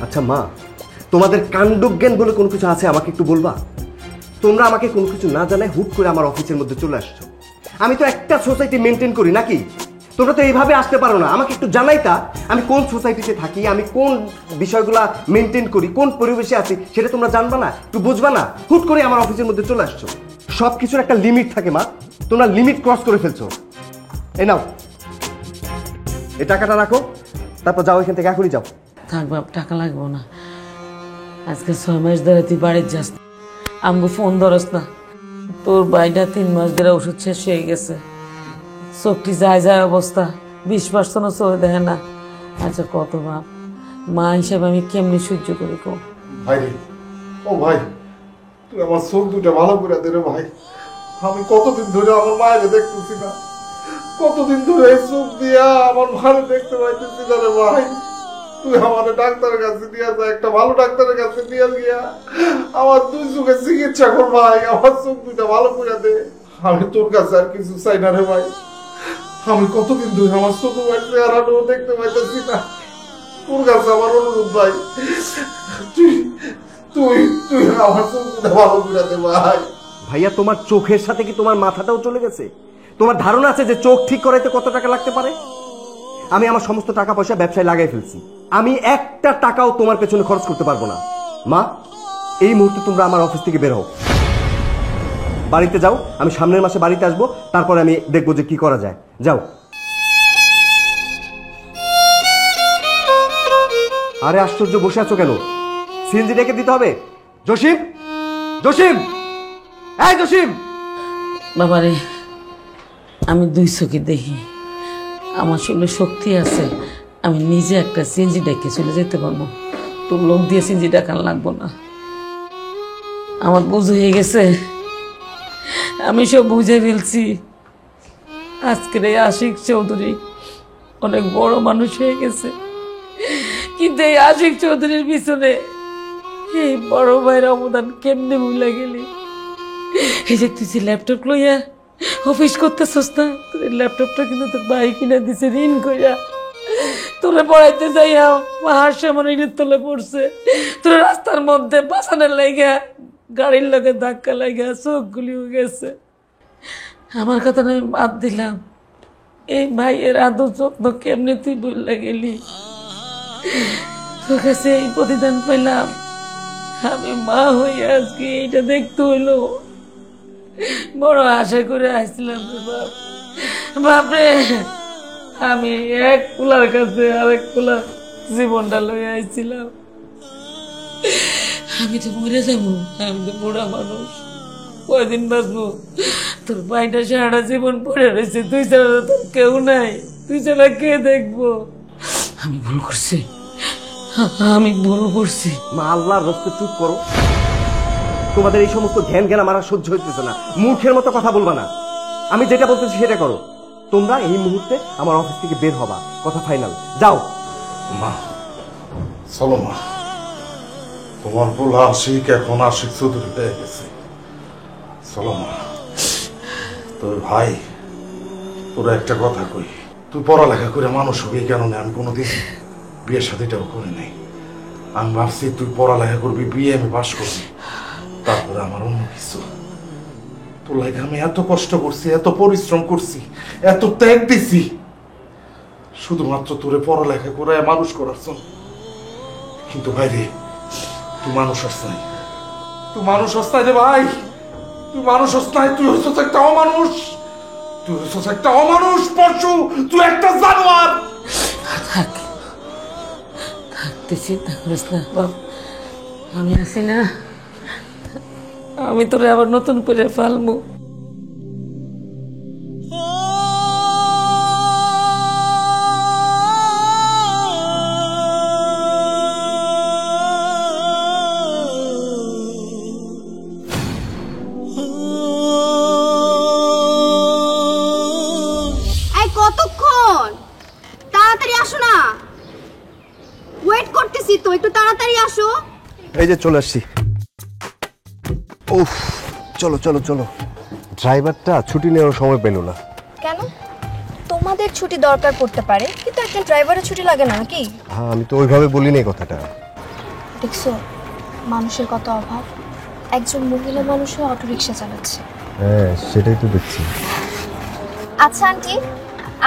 আচ্ছা মা, তোমাদের কাণ্ডজ্ঞান বলে কোনো কিছু আছে আমাকে একটু বলবা? তোমরা আমাকে কোনো কিছু না জানায় হুট করে আমার অফিসের মধ্যে চলে আসছো। আমি তো একটা সোসাইটি মেনটেন করি নাকি? তোমরা তো এইভাবে আসতে পারো না, আমাকে একটু জানাইতা আমি কোন সোসাইটিতে থাকি, আমি কোন বিষয়গুলা মেনটেন করি, কোন পরিবেশে আছি সেটা তোমরা জানবা না, একটু বুঝবা না? হুট করে আমার অফিসের মধ্যে চলে আসছো। সব কিছুর একটা লিমিট থাকে মা, তোমরা লিমিট ক্রস করে ফেলছো। এই নাও, এই টাকাটা রাখো, তারপর যাও এখান থেকে, এখনই যাও। থাক বাপ, টাকা লাগবো না। আজকে 6 মাস ধরে তুই বাড়ির যাস, আমগো ফোন ধরস না। তোর বাইটা 3 মাস ধরে ওষুধ শেষ হয়ে গেছে, চোখটি যায় যায় অবস্থা, 20% চোখে দেখে না। আচ্ছা কত বাপ, মা হিসাবে আমি কেমনি সহ্য করি কো? ভাই রে, ও ভাই, তুই আমার চোখ দুটা ভালো করে দে রে ভাই। আমি কতদিন ধরে আমার মায়ের দেখতেছি না, কতদিন ধরে এই চোখ দিয়া আমার মায়ের দেখতে পাইতেছি না রে ভাই। তুই আমার ডাক্তারের কাছে নিয়ে যা, একটা ভালো ডাক্তারের কাছে নিয়ে গিয়া আমার 2 চোখের চিকিৎসা কর ভাই, আমার চোখ দুটা ভালো করে দে। আমি তোর কাছে আর কিছু চাই না রে ভাই। আমি কতদিন ধরে আমার চোখ চেহারাটাও দেখতে পাইতেছি না, তোর কাছে আমার অনুরোধ ভাই, তুই তুই তুই আমার চোখ দুটা ভালো করে দে ভাই। ভাইয়া, তোমার চোখের সাথে কি তোমার মাথাটাও চলে গেছে? তোমার ধারণা আছে যে চোখ ঠিক করাইতে কত টাকা লাগতে পারে? আমি আমার সমস্ত টাকা পয়সা ব্যবসায় লাগাই ফেলছি, আমি একটা টাকাও তোমার পেছনে খরচ করতে পারবো না। মা, এই মুহূর্তে তোমরা আমার অফিস থেকে বের হও, বাড়িতে যাও। আমি সামনের মাসে বাড়িতে আসবো, তারপরে আমি দেখবো যে কি করা যায়। যাও। আরে আশ্চর্য, বসে আছো কেন? সিএনজি ডেকে দিতে হবে। জসিম, জসিম, এই জসিম! বাবারে, আমি 2 চোখে দেখি, আমার শরীরে শক্তি আছে, আমি নিজে একটা সিএনজি ডেকে চলে যেতে পারবো। তোর লোক দিয়ে সিএনজি ডাকান লাগবো না। আমার বুঝ হয়ে গেছে, আমি সব বুঝে ফেলছি। আজকের এই আশিক চৌধুরী অনেক বড় মানুষ হয়ে গেছে, কিন্তু এই আশিক চৌধুরীর পিছনে এই বড় ভাইয়ের অবদান কেমনে ভুলে গেলি? এই যে তুই যে ল্যাপটপ লইয়া অফিস করতেছস না, তোর ল্যাপটপটা কিন্তু তোর ভাই কিনে দিছে ঋণ কইরা। তোরে পড়াইতে যাইয়া পাহাড় সামনে ঋণের তলে পড়ছে, তোর রাস্তার মধ্যে বাঁচানোর লাইগা গাড়ির লগে ধাক্কা লাগা চোখ গুলিও গেছে। আমার কথা আমি বাদ দিলাম, এই ভাইয়ের আদর যত্ন কেমনে তুই ভুলে গেলি? তোর কাছে এই প্রতিদান পেলাম, আমি মা হয়ে আজকে এইটা দেখতে হইলো। বড় আশা করে আসছিলাম বাপরে, আমি এক কুলার কাছে আরেক কুলার জীবনটা লয়ে আসছিলাম। আমি তো মরে যাবো, আমি তো বুড়া মানুষ, কয়দিন বাঁচবো? তোর ভাইটা সারাটা জীবন পড়ে রয়েছে, তুই ছাড়া তোর কেউ নাই, তুই ছাড়া কে দেখবো? আমি ভুল করছি, আমি ভুল করছি। মা, আল্লাহর রাস্তায় চুপ করো। তোমাদের এই সমস্ত জ্ঞান জ্ঞান আমার আর সহ্য হইতেছে না। মূর্খের মতো কথা বলবা না, আমি যেটা বলতেছি সেটা করো। তোমরা এই মুহূর্তে আমার অফিস থেকে বের হবা, কথা ফাইনাল। যাও। মা চলো মা, তোমার বলা আশিক এখন আশিক চৌধুরী হয়ে গেছে। চলো মা, তোর ভাই, তোরা একটা কথা কই, তুই পড়ালেখা করে মানুষ হবি কেন? আমি কোনোদিন বিয়ের সাথেটাও করি নাই। আমি ভাবছি তুই পড়ালেখা করবি, বিয়ে আমি পাস করবি, তারপরে আমার অন্য কিছু। তোর লাগে আমি এত কষ্ট করছি, এত পরিশ্রম করছি, এত ত্যাগ দিছি, শুধুমাত্র তোরে পড়ালেখা করে মানুষ করার জন্য। কিন্তু ভাই রে, তুই মানুষ হস নাই, তুই মানুষ হস নাই রে ভাই, তুই মানুষ হস নাই। তুই হচ্ছিস একটা অমানুষ, তুই হচ্ছিস একটা অমানুষ পশু, তুই একটা জানোয়ার। থাক থাকতে চিন্তা করিস না বাপ, আমি আছি না, আমি তোরে আবার নতুন করে ফালবো। কতক্ষণ? তাড়াতাড়ি আসো না, ওয়েট করতেছি তো, একটু তাড়াতাড়ি আসো। এই যে চলে আসছি। উফ, চলো চলো চলো। ড্রাইভারটা ছুটি নেওয়ার সময় পেল না। কেন? তোমাদের ছুটি দরকার পড়তে পারে, কিন্তু একজন ড্রাইভারের ছুটি লাগে না নাকি? হ্যাঁ, আমি তো ওইভাবে বলিনি কথাটা। দেখছো মানুষের কত অভাব, একজন মহিলা মানুষও অটোরিকশা চালাচ্ছে। হ্যাঁ সেটাই তো দেখছি। আচ্ছা আন্টি,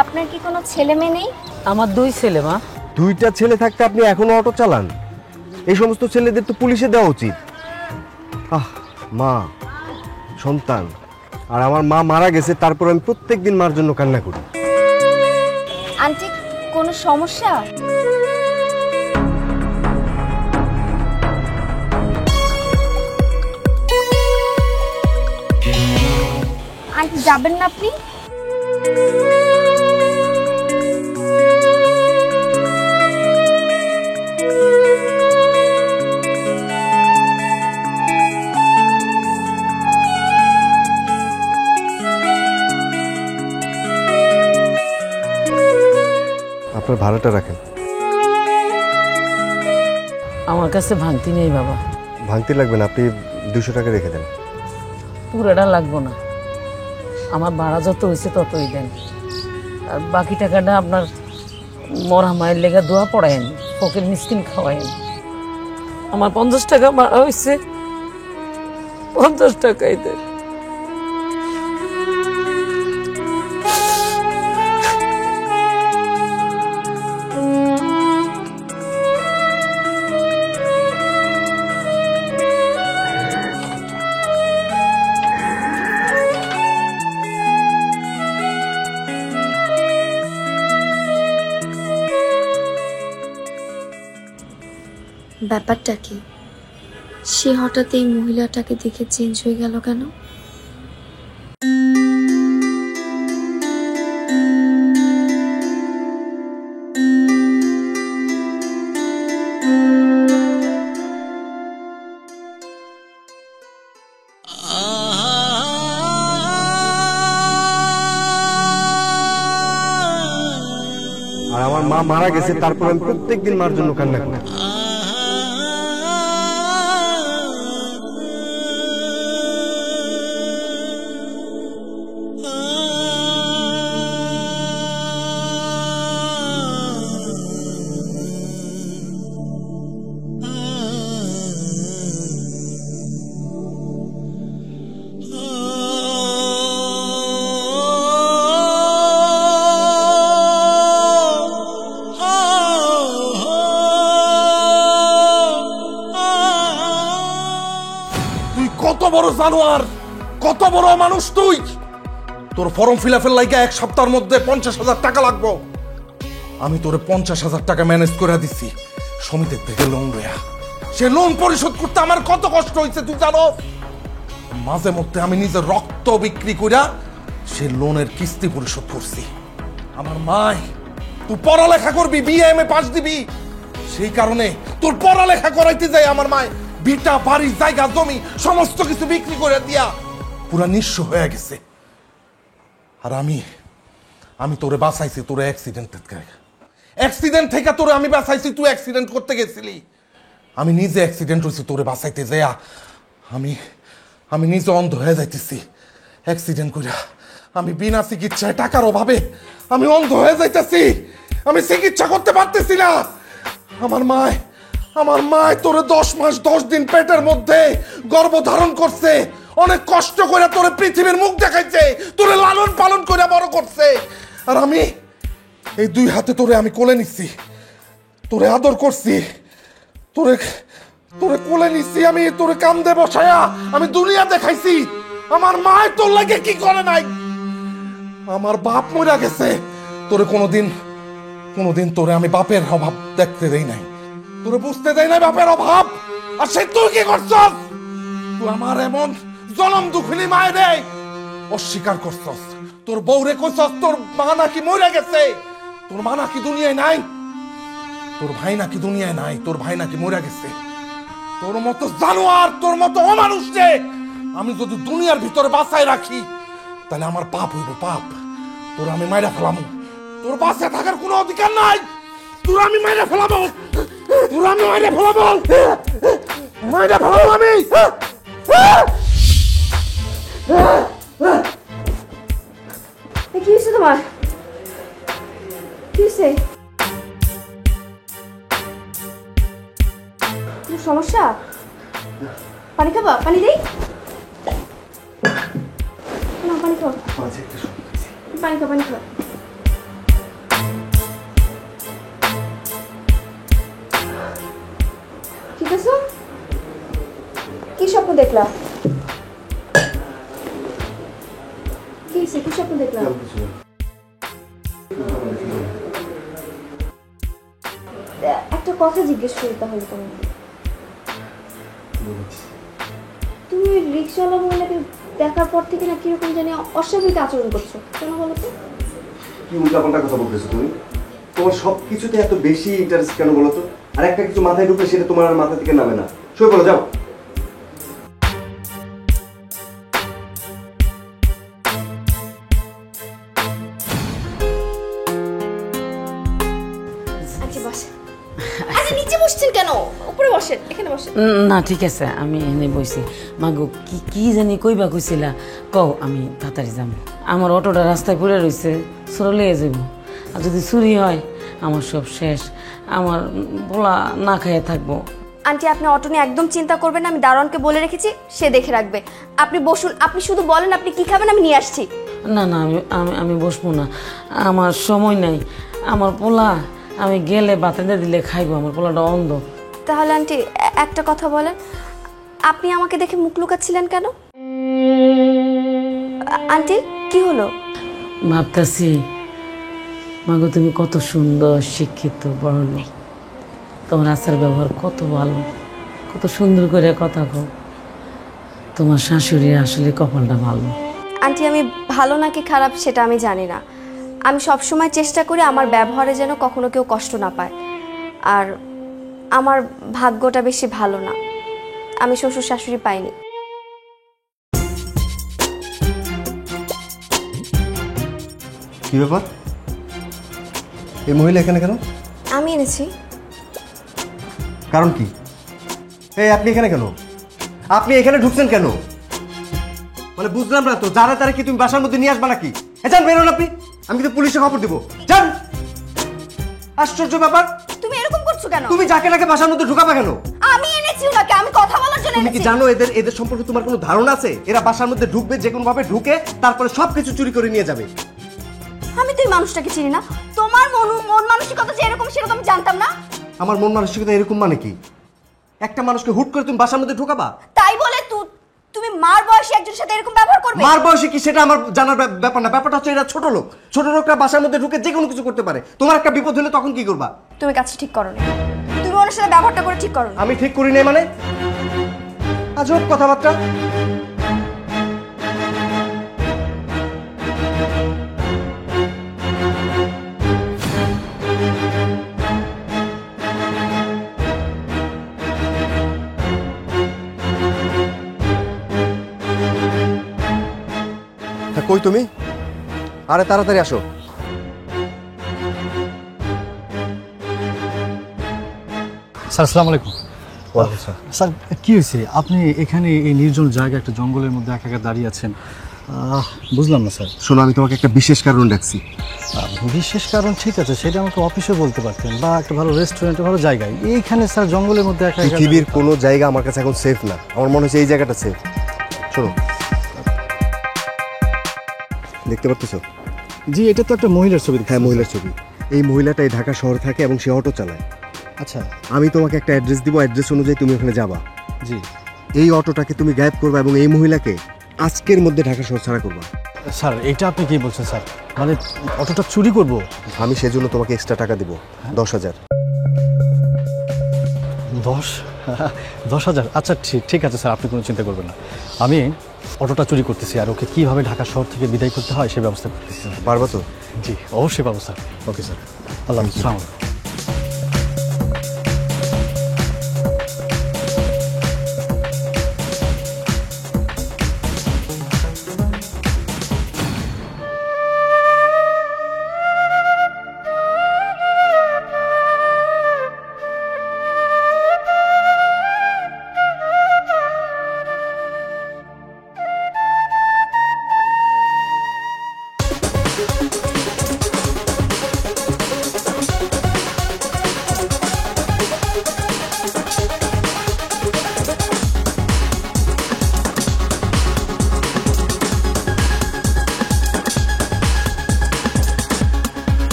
আপনার কি কোনো ছেলে মেয়ে নেই? আমার 2 ছেলে মা। 2টা ছেলে থাকতে আপনি এখনো অটো চালান? এই সমস্ত ছেলেদের তো পুলিশে দেওয়া উচিত। মা, সন্তান, আর আমার মা মারা গেছে, তারপর আমি প্রত্যেকদিন মার জন্য কান্না করি। আন্টি কোনো সমস্যা? আন্টি যাবেন না আপনি? আপনার ভাড়াটা রাখেন। আমার কাছে ভাঙতি নেই বাবা। ভাঙতি লাগবে না, আপনি 200 টাকা রেখে দেন। পুরোটা লাগবো না, আমার ভাড়া যত হয়েছে ততই দেন। আর বাকি টাকাটা আপনার মরা মায়ের লেগা দোয়া পড়ায়েন, ফকির মিসকিন খাওয়ায়েন। আমার 50 টাকা ভাড়া হয়েছে, 50 টাকাই দেন। ব্যাপারটা কি, সে হঠাৎ এই মহিলাটাকে দেখে চেঞ্জ হয়ে গেল কেন? আর আমার মা মারা গেছে, তারপর আমি প্রত্যেকদিন মার জন্য কান্না করি। কত বড় জানোয়ার, কত বড় মানুষ তুই! তোর ফর্ম ফিল আপের লাইগা 1 সপ্তাহের মধ্যে 50,000 টাকা লাগবো। আমি তোরে 50,000 টাকা ম্যানেজ করে দিছি সমিতির থেকে লোন লইয়া। সে লোন পরিশোধ করতে আমার কত কষ্ট হয়েছে তুই জানো? মাঝে মধ্যে আমি নিজের রক্ত বিক্রি কইরা সে লোনের কিস্তি পরিশোধ করছি। আমার মাই, তুই পড়ালেখা করবি, বিএমএ পাস দিবি, সেই কারণে তোর পড়ালেখা করাইতে যাই আমার মায় ভিটা বাড়ি জায়গা জমি সমস্ত কিছু বিক্রি করে দিয়া পুরা নিঃস্ব হয়ে গেছে। আর আমি তোরে বাঁচাইছি তোরে অ্যাক্সিডেন্ট থেকে তোরে আমি বাঁচাইছি। তুই অ্যাক্সিডেন্ট করতে গেছিলি, আমি নিজে অ্যাক্সিডেন্ট হয়েছি তোরে বাঁচাইতে যাইয়া। আমি নিজে অন্ধ হয়ে যাইতেছি অ্যাক্সিডেন্ট কইরা। আমি বিনা চিকিৎসায় টাকার অভাবে আমি অন্ধ হয়ে যাইতেছি, আমি চিকিৎসা করতে পারতেছি না। আমার মায় তোরে 10 মাস 10 দিন পেটের মধ্যে গর্ভধারণ করছে, অনেক কষ্ট করে তোরে পৃথিবীর মুখ দেখাইছে, তোরে লালন পালন করে বড় করছে। আর আমি এই 2 হাতে তোরে আমি কোলে নিচ্ছি, তোরে আদর করছি, তোরে কোলে নিচ্ছি, আমি তোরে কান্দে বসায়া আমি দুনিয়া দেখাইছি। আমার মায় তোর লাগে কি করে নাই? আমার বাপ মরে গেছে, তোরে কোনোদিন তোরে আমি বাপের অভাব দেখতে দেই নাই, তোরে বুঝতে দেই নাই বাপের অভাব। আর সে তুই কি করছস? তুই আমার এমন জনম দুঃখিনী মায়ের অস্বীকার করছস। তোর বউরে কইছস তোর মা নাকি মরে গেছে, তোর মা নাকি দুনিয়ায় নাই, তোর ভাই নাকি দুনিয়ায় নাই, তোর ভাই নাকি মরে গেছে। তোর মতো জানোয়ার, তোর মতো অমানুষ রে আমি যদি দুনিয়ার ভিতরে বাঁচায় রাখি তাহলে আমার পাপ হইব, পাপ। তোর আমি মাইরা ফেলামু, তোর বাঁচে থাকার কোনো অধিকার নাই। তোর আমি মাইরা ফেলাবো, আমি। কি হয়েছে তোমার? কি হয়েছে? সমস্যা? পানি খাবা? পানি দেই? না, পানি খাও। পানি খাও, পানি খাও। ঠিক আছে? কি স্বপ্ন দেখলা? কি স্বপ্ন দেখলা? একটা কথা জিজ্ঞেস করি তাহলে তোমাকে। তুমি রিক্সাওয়ালা মহিলাকে দেখার পর থেকে না কিরকম জানি অস্বাভাবিক আচরণ করছো, কেন বলো তো? কি উল্টাপাল্টা কথা বলতেছো তুমি? তোমার সব কিছুতে এত বেশি ইন্টারেস্ট কেন বলো তো? আর একটা কিছু মাথায় ঢুকলে সেটা তোমার আর মাথা থেকে নামে না। শুয়ে পড়ো, যাও। আচ্ছা বসেন। আচ্ছা নিচে বসছেন কেন? উপরে বসেন, এখানে বসেন। না ঠিক আছে, আমি এনে বইছি। মাগো কি কি জানি কইবা কইছিলা, কও আমি তাড়াতাড়ি যাবো। আমার অটোটা রাস্তায় পড়ে রয়েছে, সরলে যাব। আর যদি চুরি হয় আমার সব শেষ, আমার বলা না খাইয়ে থাকবো। আন্টি আপনি অটো নিয়ে একদম চিন্তা করবেন না, আমি দারোয়ানকে বলে রেখেছি, সে দেখে রাখবে। আপনি বসুন, আপনি শুধু বলেন আপনি কি খাবেন, আমি নিয়ে আসছি। না না, আমি আমি আমি বসবো না, আমার সময় নাই। আমার পোলা আমি গেলে বাতাদা দিলে খাইবো, আমার পোলাটা অন্ধ। তাহলে আন্টি একটা কথা বলেন, আপনি আমাকে দেখে মুখ লুকাচ্ছিলেন কেন? আন্টি কি হলো? ভাবতাছি মাগো তুমি কত সুন্দর, শিক্ষিত, বড় লোক, তোমার আচার ব্যবহার কত ভালো, কত সুন্দর করে কথা কও। তোমার শাশুড়ি আসলে কপালটা ভালো। আন্টি আমি ভালো নাকি খারাপ সেটা আমি জানি না, আমি সবসময় চেষ্টা করি আমার ব্যবহারে যেন কখনো কেউ কষ্ট না পায়। আর আমার ভাগ্যটা বেশি ভালো না, আমি শ্বশুর শাশুড়ি পাইনি। কি ব্যাপার? এই মহিলা এখানে কেন? আমি এনেছি। কারণ কি? এই আপনি এখানে কেন? আপনি এখানে ঢুকছেন কেন? মানে বুঝলাম না তো, যারা তারা কি তুমি বাসার মধ্যে নিয়ে আসবা নাকি? যান, বেরোন আপনি। আমি কিন্তু পুলিশে খবর দিব। যান। আশ্চর্য ব্যাপার, তুমি এরকম করছো কেন? তুমি যাকে নাকি বাসার মধ্যে ঢুকাবা কেন? আমি এনেছি ওনাকে, আমি কথা বলার জন্য তুমি কি এনেছি। জানো এদের সম্পর্কে তোমার কোনো ধারণা আছে? এরা বাসার মধ্যে ঢুকবে, যে কোনো ভাবে ঢুকে তারপরে সবকিছু চুরি করে নিয়ে যাবে। আমি তো এই মানুষটাকে চিনি না, তোমার মন মানসিকতা যে এরকম সেরকম আমি জানতাম না। আমার মন মানসিকতা এরকম মানে কি? একটা মানুষকে হুট করে তুমি বাসার মধ্যে ঢুকাবা? তাই বলে তুমি মার বয়সী একজনের সাথে এরকম ব্যবহার করবে? মার বয়সে কি সেটা আমার জানার ব্যাপার না। ব্যাপারটা হচ্ছে এরা ছোট লোক, ছোট লোকরা বাসার মধ্যে ঢুকে যে কোনো কিছু করতে পারে। তোমার একটা বিপদ হলে তখন কি করবা? তুমি কাজটা ঠিক করো না, তুমি ওনার সাথে ব্যবহারটা করে ঠিক করো না। আমি ঠিক করি নাই মানে? আজব কথাবার্তা। কই তুমি? আরে তাড়াতাড়ি আসো। স্যার আসসালামু আলাইকুম। স্যার কি হয়েছে, আপনি এখানে এই নির্জন জায়গা একটা জঙ্গলের মধ্যে একা একা দাঁড়িয়ে আছেন? বুঝলাম না স্যার। শোনো, আমি তোমাকে একটা বিশেষ কারণ ডাকছি। বিশেষ কারণ ঠিক আছে, সেটা আমাকে অফিসে বলতে পারতেন, বা একটা ভালো রেস্টুরেন্টে, ভালো জায়গায়। এইখানে স্যার জঙ্গলের মধ্যে একা একা পৃথিবীর কোনো জায়গা আমার কাছে এখন সেফ না। আমার মনে হচ্ছে এই জায়গাটা সেফ। শোনো, দেখতে পাচ্ছ? জি, এটা তো একটা মহিলার ছবি। হ্যাঁ, মহিলার ছবি। এই মহিলাটা এই ঢাকা শহর থাকে এবং সে অটো চালায়। আচ্ছা, আমি তোমাকে একটা অ্যাড্রেস দিব, অ্যাড্রেস অনুযায়ী তুমি ওখানে যাবা। জি। এই অটোটাকে তুমি গায়েব করবা এবং এই মহিলাকে আজকের মধ্যে ঢাকা শহর ছাড়া করবা। স্যার এটা আপনি কি বলছেন স্যার? মানে অটোটা চুরি করব? আমি সেজন্য তোমাকে এক্সট্রা টাকা দিব, 10,000। 10,000? আচ্ছা ঠিক আছে স্যার, আপনি কোনো চিন্তা করবেন না। আমি অটোটা চুরি করতেছি, আর ওকে কীভাবে ঢাকা শহর থেকে বিদায় করতে হয় সে ব্যবস্থা করতেছি। পারবা তো? জি অবশ্যই পাবো স্যার। Okay sir. আল্লাহ হাফেজ। আসসালামু আলাইকুম।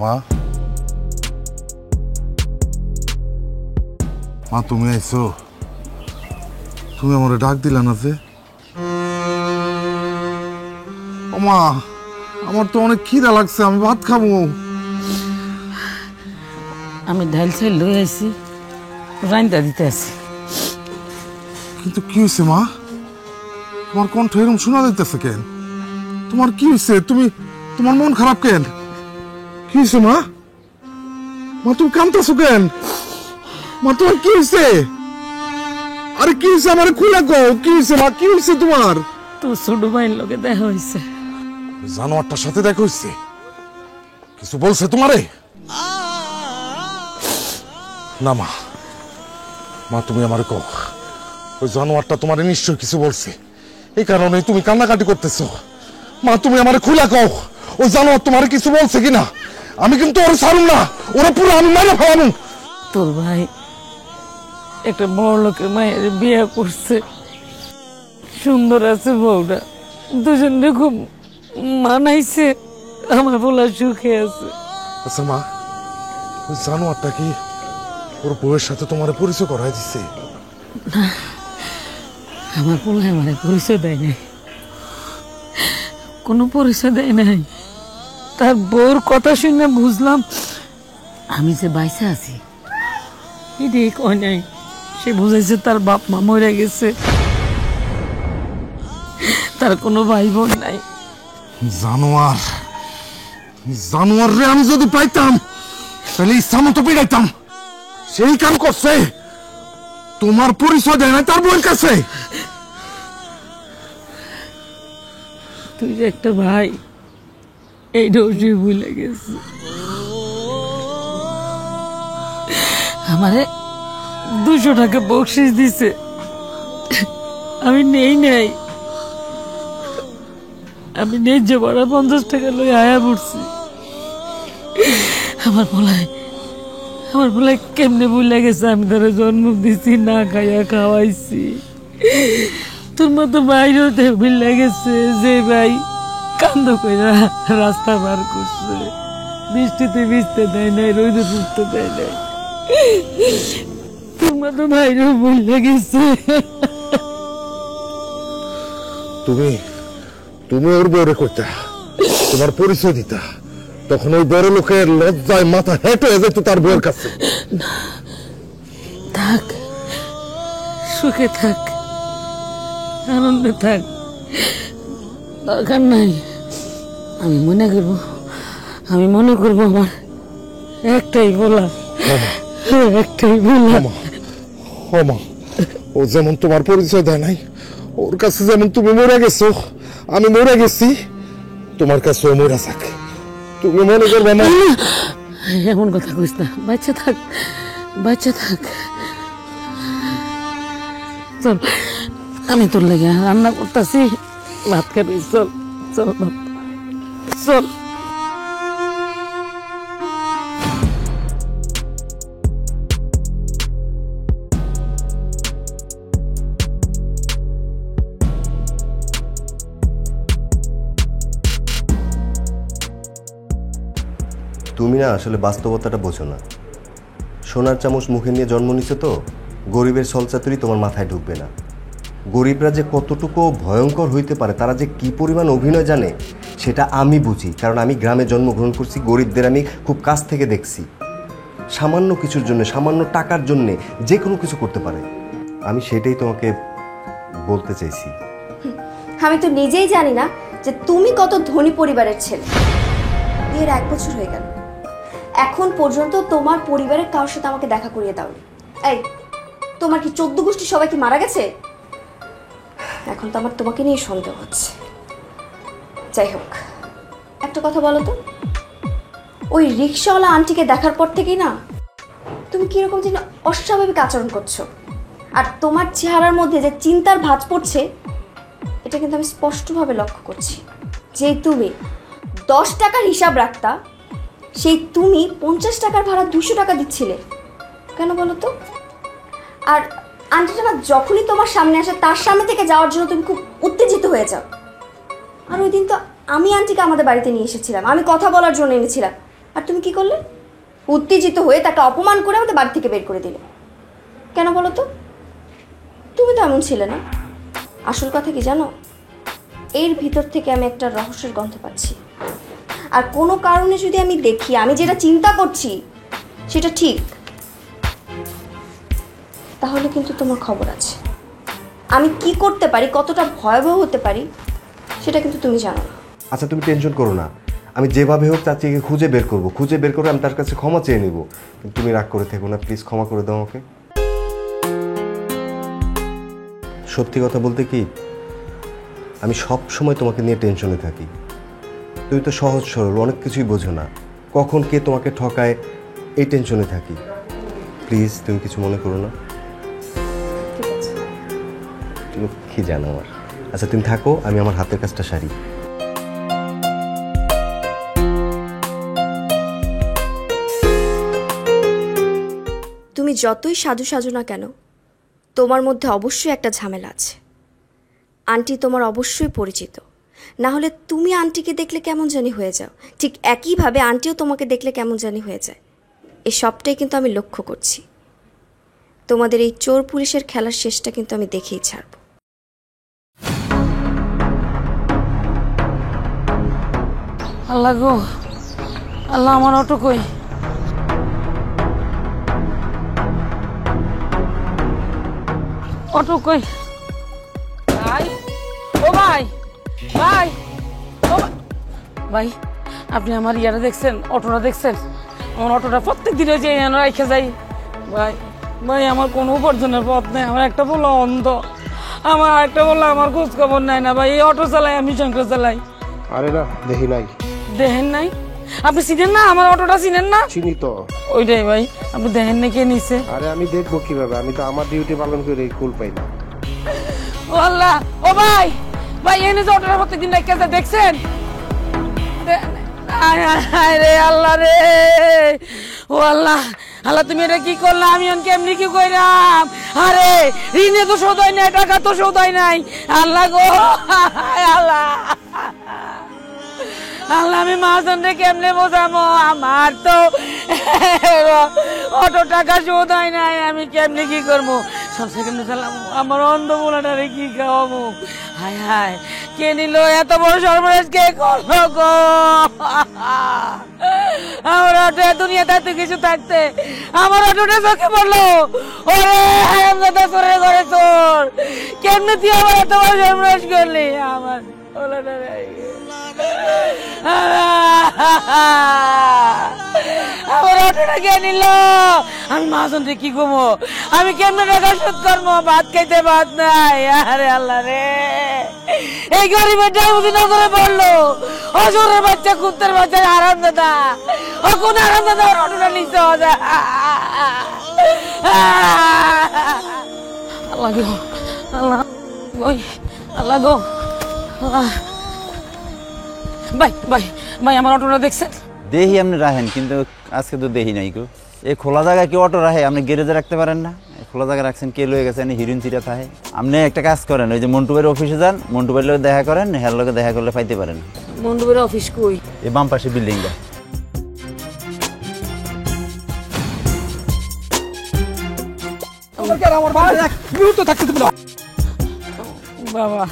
মা, মা তুমি আইছো? তুমি আমারে ডাক দিলা না যে? ও মা, আমার তো অনেক খিদা লাগছে, আমি ভাত খাবো। আমি ঢাল ছাইল লই আইছি, রাইন্দা দিতে আছি। কিন্তু কি হয়েছে মা? তোমার কণ্ঠ এরকম শোনা যাইতেছে কেন? তোমার কি হয়েছে? তোমার মন খারাপ কেন? কি হয়েছে মা? মা তুমি কাঁদতেছো কেন? মা তোমার কি হয়েছে? আরে কি হয়েছে আমার খুলে গো, কি হয়েছে মা? কি হয়েছে তোমার? তো ছোট ভাইয়ের লোকে দেখা হয়েছে। জানোয়ারটার সাথে দেখা হয়েছে? কিছু বলছে তোমারে? না মা, মা তুমি আমারে কও, ওই জানোয়ারটা তোমারে নিশ্চয় কিছু বলছে, এই কারণে তুমি কান্নাকাটি করতেছো। মা তুমি আমারে খুলে কও, ওই জানোয়ার তোমারে কিছু বলছে কিনা? আমি কিন্তু ওরা ছাড়ুম না, ওরা পুরো আমি মেরে ফেলাম। তোর ভাই একটা বড় লোকের মায়ের বিয়ে করছে, সুন্দর আছে বউটা, দুজনে খুব মানাইছে, আমার বলা সুখে আছে। আচ্ছা মা, ওই জানোয়ারটা কি ওর বউয়ের সাথে তোমার পরিচয় করাই দিচ্ছে? আমার পোলায় আমার পরিচয় দেয় নাই, কোনো পরিচয় দেয় নাই। তার বউর কথা শুনে বুঝলাম আমি যে বাইসা আছি, এটাই কয় নাই। সে বুঝাইছে তার বাপ মা মরে গেছে, তার কোনো ভাই বোন নাই। জানোয়ার, জানোয়ার রে আমি যদি পাইতাম তাহলে ইচ্ছা মতো পিড়াইতাম। সেই কাম করছে, তোমার পরিচয় দেয় না তার বউয়ের কাছে। তুই যে একটা ভাই, এইটাও সে ভুলে গেছে। আমারে 200 টাকা বকশিস দিছে, আমি নেই নাই, আমি ন্যায্য ভাড়া 50 টাকা লই আয়া পড়ছি। আমার বলাই কেমনে ভুলে গেছে আমি তারা জন্ম দিছি, না খাইয়া খাওয়াইছি। তোর মতো বাইরেও ভুলে গেছে যে ভাই কান্দ কইরা রাস্তা পার করছে, বৃষ্টিতে ভিজতে দেয় নাই, রোদে ফুটতে দেয় নাই। তোর মতো বাইরেও ভুলে গেছে। তুমি ওর বউরে কইতা, তোমার পরিচয় দিতা, তখন ওই বড় লোকের লজ্জায় মাথা হেঁটে হয়ে যেত তার বউয়ের কাছে। থাক, সুখে থাক, আনন্দে থাক, দরকার নাই। আমি মনে করব আমার একটাই বলা, একটাই বলা। ও মা, ও যেমন তোমার পরিচয় দেয় নাই, ওর কাছে যেমন তুমি মরে গেছো, আমি মরে গেছি, তোমার কাছে ও মরে যাক, তুমি মনে করবে না। এমন কথা কইস না, বাচ্চা থাক, বাচ্চা থাক। চল, আমি তোর লেগে রান্না করতেছি, ভাত খাবি। চল চল বাপ, চল। তুমি না আসলে বাস্তবতাটা বোঝো না। সোনার চামচ মুখে নিয়ে জন্ম নিছো তো, গরিবের ছলচাতুরি তোমার মাথায় ঢুকবে না। গরিবরা যে কতটুকু ভয়ঙ্কর হইতে পারে, তারা যে কি পরিমাণ অভিনয় জানে সেটা আমি বুঝি, কারণ আমি গ্রামে জন্মগ্রহণ করছি। গরিবদের আমি খুব কাছ থেকে দেখছি। সামান্য কিছুর জন্য, সামান্য টাকার জন্যে যে কোনো কিছু করতে পারে। আমি সেটাই তোমাকে বলতে চাইছি। আমি তো নিজেই জানি না যে তুমি কত ধনী পরিবারের ছেলে। বিয়ের 1 বছর হয়ে গেল, এখন পর্যন্ত তোমার পরিবারের কারোর সাথে আমাকে দেখা করিয়ে দাওনি। এই, তোমার কি 14 গোষ্ঠী সবাই কি মারা গেছে? এখন তো আমার তোমাকে নিয়ে সন্দেহ হচ্ছে। যাই হোক, একটা কথা বলো তো, ওই রিক্সাওয়ালা আন্টিকে দেখার পর থেকেই না তুমি কিরকম যেন অস্বাভাবিক আচরণ করছো। আর তোমার চেহারার মধ্যে যে চিন্তার ভাঁজ পড়ছে, এটা কিন্তু আমি স্পষ্টভাবে লক্ষ্য করছি। যে তুমি 10 টাকার হিসাব রাখতা, সেই তুমি 50 টাকার ভাড়া 200 টাকা দিচ্ছিলে কেন বলো তো? আর আন্টিটা না যখনই তোমার সামনে আসে, তার সামনে থেকে যাওয়ার জন্য তুমি খুব উত্তেজিত হয়ে যাও। আর ওই দিন তো আমি আন্টিকে আমাদের বাড়িতে নিয়ে এসেছিলাম, আমি কথা বলার জন্য এনেছিলাম, আর তুমি কি করলে? উত্তেজিত হয়ে তাকে অপমান করে আমাদের বাড়ি থেকে বের করে দিলে। কেন বলো তো? তুমি তো এমন ছিলে না। আসল কথা কি জানো, এর ভিতর থেকে আমি একটা রহস্যের গন্ধ পাচ্ছি। আর কোনো কারণে যদি আমি দেখি আমি যেটা চিন্তা করছি সেটা ঠিক, তাহলে কিন্তু তোমার খবর আছে। আমি কি করতে পারি, কতটা ভয়াবহ হতে পারি, সেটা কিন্তু তুমি জানো না। আচ্ছা তুমি টেনশন করো না, আমি যেভাবে হোক চাচিকে খুঁজে বের করবো, খুঁজে বের করে আমি তার কাছে ক্ষমা চেয়ে নিব। কিন্তু তুমি রাগ করে থেকো না, প্লিজ ক্ষমা করে দাও আমাকে। সত্যি কথা বলতে কি, আমি সব সময় তোমাকে নিয়ে টেনশনে থাকি। তুমি তো সহজ সরল, অনেক কিছুই বোঝো না, কখন কে তোমাকে ঠকায় এই টেনশনে থাকি। প্লিজ তুমি কিছু মনে করো না। ঠিক আছে। কি জানো আমার। আচ্ছা তুমি থাকো, আমি আমার হাতের কাজটা সারি। তুমি যতই সাজু সাজু না কেন, তোমার মধ্যে অবশ্যই একটা ঝামেলা আছে। আন্টি তোমার অবশ্যই পরিচিত, না হলে তুমি আন্টিকে দেখলে কেমন জানি হয়ে যাও, ঠিক একইভাবে আন্টিও তোমাকে দেখলে কেমন জানি হয়ে যায়। এই সবটাই কিন্তু আমি লক্ষ্য করছি। তোমাদের এই চোর পুলিশের খেলার শেষটা কিন্তু আমি দেখেই ছাড়ব। আল্লাহ গো, আল্লাহ আমার অটো কই? অটো কই? ভাই, ও ভাই, ভাই, ও ভাই, আপনি আমার ইয়ারা দেখছেন, অটোটা দেখছেন? আমার অটোটা প্রত্যেক দিনে যে রেখে যাই। ভাই, ভাই আমার কোনো উপার্জনের পথ নেই, আমার একটা বললো অন্ধ, আমার একটা বললো আমার খোঁজ খবর নাই না ভাই। এই অটো চালাই, আমি সংসার চালাই। আরে না, দেখি নাই। দেখেন নাই? আপনি চিনেন না আমার অটোটা? চিনেন না? চিনি তো। ওইটাই ভাই, আপনি দেখেন না কে নিছে? আরে আমি দেখবো কিভাবে, আমি তো আমার ডিউটি পালন করে কুল পাই না। ও আল্লাহ, ও ভাই, ভাই এনে যে অটোটা প্রত্যেকদিন রেখে যায় দেখছেন? রে আল্লাহ রে, ও আল্লাহ, আল্লাহ তুমি এটা কি করলা? আমি কেমনি কি কইরাম? আরে ঋণে তো শোধ হয় নাই, টাকা তো শোধ হয় নাই। আল্লাহ গো, আল্লাহ, আল্লাহ আমি মহাজনরে কেমনে বোঝাবো? আমার তো অটো টাকা শোধ হয় নাই, আমি কেমনে কি করবো? সবসে কেমনে চালাবো? আমার অন্ধ বোলাটারে কি খাওয়াবো? হায় হায়, কে নিল? এত বড় সর্বনাশ কে করলো গো? আমার অটো দুনিয়াতে এত কিছু থাকতে আমার অটোটা চোখে পড়লো। ওরে হারামজাদা, চোরের ঘরে চোর, কেমনে তুই আমার এত বড় সর্বনাশ করলি? আমার আমার অটোটা কে নিল? আমি মহাজন রে কি করবো? আমি কেমনে টাকা শোধ করবো? ভাত খাইতে ভাত নাই। আরে আল্লাহ রে, এই গরিবের ডাউদি নগরে পড়লো। অজরের বাচ্চা, কুত্তের বাচ্চা, আরাম দাদা। ও কোন আরাম দাদা ওর অটোটা নিচ্ছে? আল্লাহ গো, আল্লাহ, ওই আল্লাহ গো, ভাই ভাই ভাই আমার অটোটা দেখছেন? দেহি আপনি রাখেন, কিন্তু আজকে তো দেহি নাই গো। এই খোলা জায়গায় কি অটো রাখে? আপনি গ্যারেজে রাখতে পারেন না? খোলা জায়গায় রাখছেন, কে লয়ে গেছেন? হিরোইন চিরা থাকে। আপনি একটা কাজ করেন, ওই যে মন্টু ভাইয়ের অফিসে যান, মন্টু ভাইয়ের লগে দেখা করেন, হের লগে দেখা করলে পাইতে পারেন। মন্টু ভাইয়ের অফিস কই? এই বাম পাশে বিল্ডিংটা। বাবা,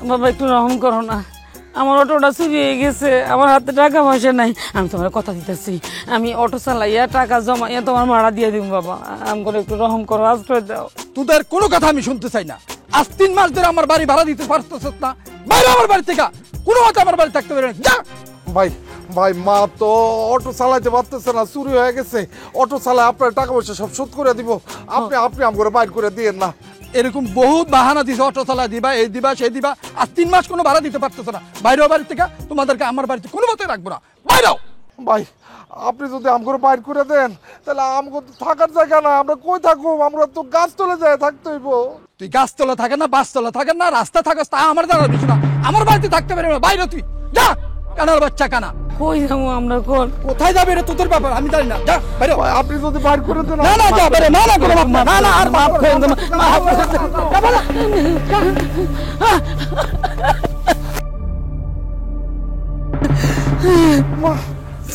বাবা একটু রহম করো না, আমার অটোটা চুরি হয়ে গেছে, আমার হাতে টাকা পয়সা নাই। আমি তোমার কথা দিতেছি, আমি অটো চালাইয়া টাকা জমাইয়া তোমার ভাড়া দিয়ে দিব। বাবা আম করে একটু রহম করো, আশ্রয় দাও। তোদের কোনো কথা আমি শুনতে চাই না। আজ 3 মাস ধরে আমার বাড়ি ভাড়া দিতে পারতেছ না, বাইরে আমার বাড়ি থেকে কোনো মতে আমার বাড়ি থাকতে পারে না। যা ভাই, ভাই মা তো অটো চালাইতে পারতেছে না, চুরি হয়ে গেছে। অটো চালায় আপনার টাকা পয়সা সব শোধ করে দিব। আপনি আমগরে বাইর করে দিয়েন না। এরকম বহুত বাহানা দিছে, অটো চালা দিবা, এই দিবা, সেই দিবা। আজ 3 মাস কোনো ভাড়া দিতে পারতেছ না, বাইরেও বাড়ি থেকে তোমাদেরকে আমার বাড়িতে কোনো মতে রাখবো না, বাইরেও। ভাই আপনি যদি আমগরে বাইর করে দেন, তাহলে আমগো তো থাকার জায়গা না, আমরা কই থাকবো? আমরা তো গাছ তলে যায় থাকতে হইব। তুই গাছতলা থাকে না, বাসতলা থাকে না, রাস্তা থাকস, তা আমার জানার কিছু না। আমার বাড়িতে থাকতে পারবি না, বাইরে তুই যা। কানার বাচ্চা কানা, কই যাবো আমরা? কোথায় যাবে এটা তোদের ব্যাপার, আমি জানি না। যা বাইরে। আপনি যদি বাইর করে দেন। না না, যা বাইরে। না না, কোনো মাপ না, না আর মাফ করে দেন, মাফ করে দেন। যা বাইরে।